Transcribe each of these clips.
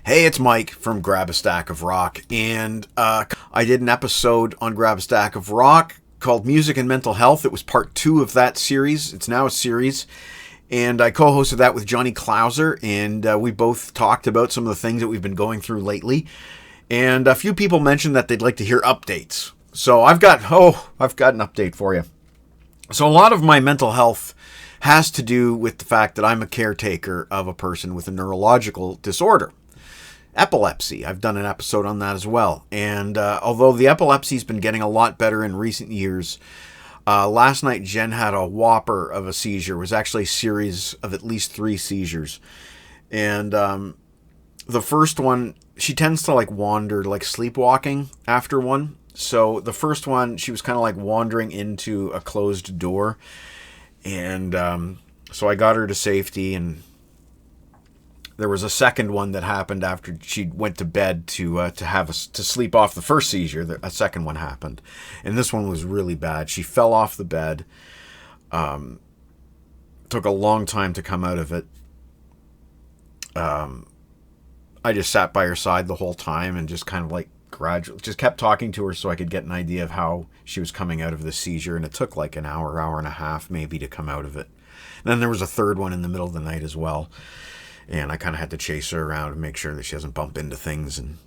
Hey, it's Mike from Grab a Stack of Rock, and I did an episode on Grab a Stack of Rock called Music and Mental Health. It was part 2 of that series. It's now a series, and I co-hosted that with Johnny Klauser, and we both talked about some of the things that we've been going through lately, and a few people mentioned that they'd like to hear updates. So I've got an update for you. So a lot of my mental health has to do with the fact that I'm a caretaker of a person with a neurological disorder. Epilepsy. I've done an episode on that as well. And although the epilepsy's been getting a lot better in recent years, last night Jen had a whopper of a seizure. It was actually a series of at least 3 seizures. And the first one, she tends to wander, sleepwalking after one. So the first one, she was kind of wandering into a closed door. And so I got her to safety, and there was a second one that happened after she went to bed to sleep off the first seizure. A second one happened, and this one was really bad. She fell off the bed. Took a long time to come out of it. I just sat by her side the whole time and just kind of gradually just kept talking to her so I could get an idea of how she was coming out of the seizure, and it took an hour and a half maybe to come out of it. And then there was a third one in the middle of the night as well. And I kind of had to chase her around and make sure that she doesn't bump into things. And,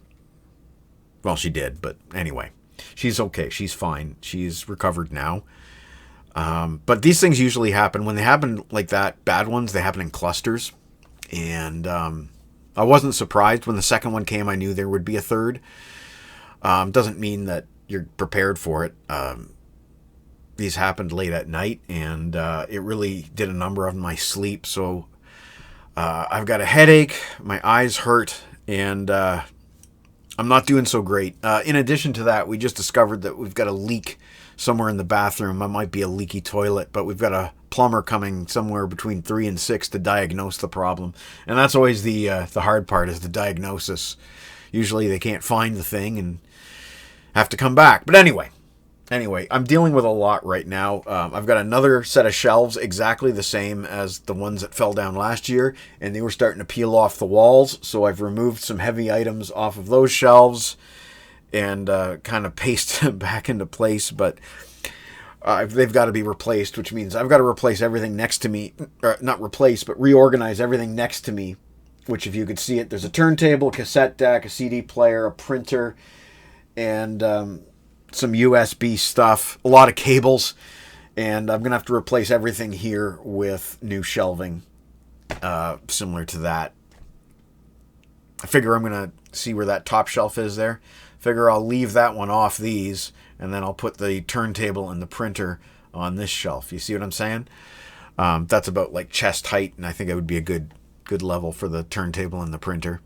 well, she did. But anyway, she's okay. She's fine. She's recovered now. But these things usually happen. When they happen like that, bad ones, they happen in clusters. And I wasn't surprised. When the second one came, I knew there would be a third. Doesn't mean that you're prepared for it. These happened late at night. And it really did a number on my sleep. So I've got a headache, my eyes hurt, and I'm not doing so great. In addition to that, we just discovered that we've got a leak somewhere in the bathroom. It might be a leaky toilet, but we've got a plumber coming somewhere between 3 and 6 to diagnose the problem. And that's always the hard part, is the diagnosis. Usually they can't find the thing and have to come back. But anyway, I'm dealing with a lot right now. I've got another set of shelves exactly the same as the ones that fell down last year, and they were starting to peel off the walls, so I've removed some heavy items off of those shelves and kind of pasted them back into place, but they've got to be replaced, which means I've got to replace everything next to me, or not replace, but reorganize everything next to me, which, if you could see it, there's a turntable, cassette deck, a CD player, a printer, and some USB stuff, a lot of cables, and I'm going to have to replace everything here with new shelving similar to that. I figure I'm going to see where that top shelf is there. Figure I'll leave that one off these, and then I'll put the turntable and the printer on this shelf. You see what I'm saying? That's about chest height, and I think it would be a good level for the turntable and the printer.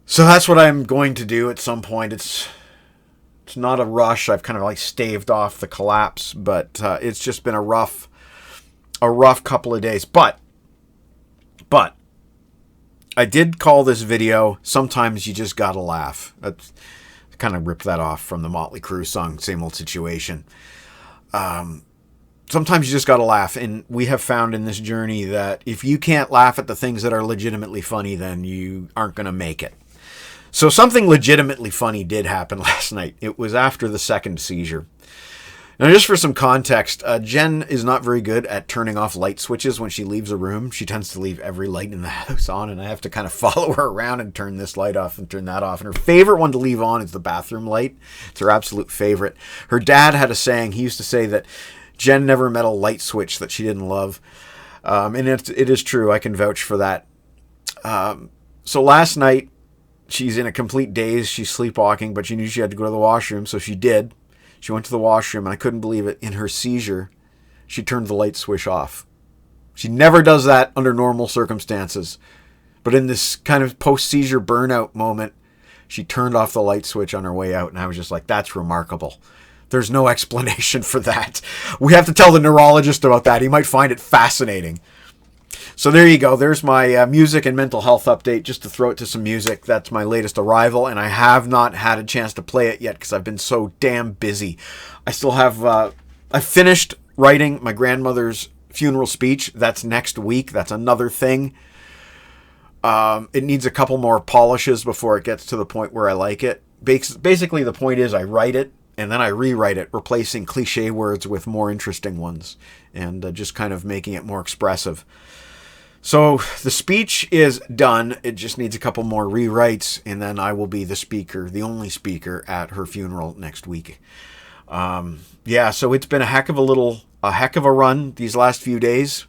So that's what I'm going to do at some point. It's not a rush. I've kind of staved off the collapse, but it's just been a rough couple of days. But I did call this video "Sometimes You Just Gotta Laugh." That's kind of ripped that off from the Motley Crue song "Same Old Situation." Sometimes you just gotta laugh, and we have found in this journey that if you can't laugh at the things that are legitimately funny, then you aren't going to make it. So something legitimately funny did happen last night. It was after the second seizure. Now, just for some context, Jen is not very good at turning off light switches when she leaves a room. She tends to leave every light in the house on, and I have to kind of follow her around and turn this light off and turn that off. And her favorite one to leave on is the bathroom light. It's her absolute favorite. Her dad had a saying. He used to say that Jen never met a light switch that she didn't love. And it is true. I can vouch for that. So last night, she's in a complete daze. She's sleepwalking, but she knew she had to go to the washroom, so she did. She went to the washroom, and I couldn't believe it. In her seizure, she turned the light switch off. She never does that under normal circumstances. But in this kind of post-seizure burnout moment, she turned off the light switch on her way out, and I was just like, that's remarkable. There's no explanation for that. We have to tell the neurologist about that. He might find it fascinating. So there you go. There's my music and mental health update, just to throw it to some music. That's my latest arrival, and I have not had a chance to play it yet because I've been so damn busy. I still have... I finished writing my grandmother's funeral speech. That's next week. That's another thing. It needs a couple more polishes before it gets to the point where I like it. Basically, the point is I write it and then I rewrite it, replacing cliche words with more interesting ones, and just kind of making it more expressive. So the speech is done. It just needs a couple more rewrites, and then I will be the speaker, the only speaker at her funeral next week. Yeah, so it's been a heck of a run these last few days.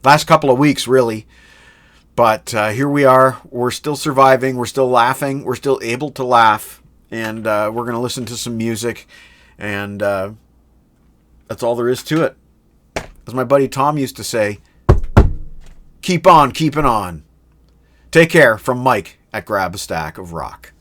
Last couple of weeks, really. But here we are. We're still surviving. We're still laughing. We're still able to laugh. And we're going to listen to some music. And that's all there is to it. As my buddy Tom used to say, keep on keeping on. Take care from Mike at Grab a Stack of Rock.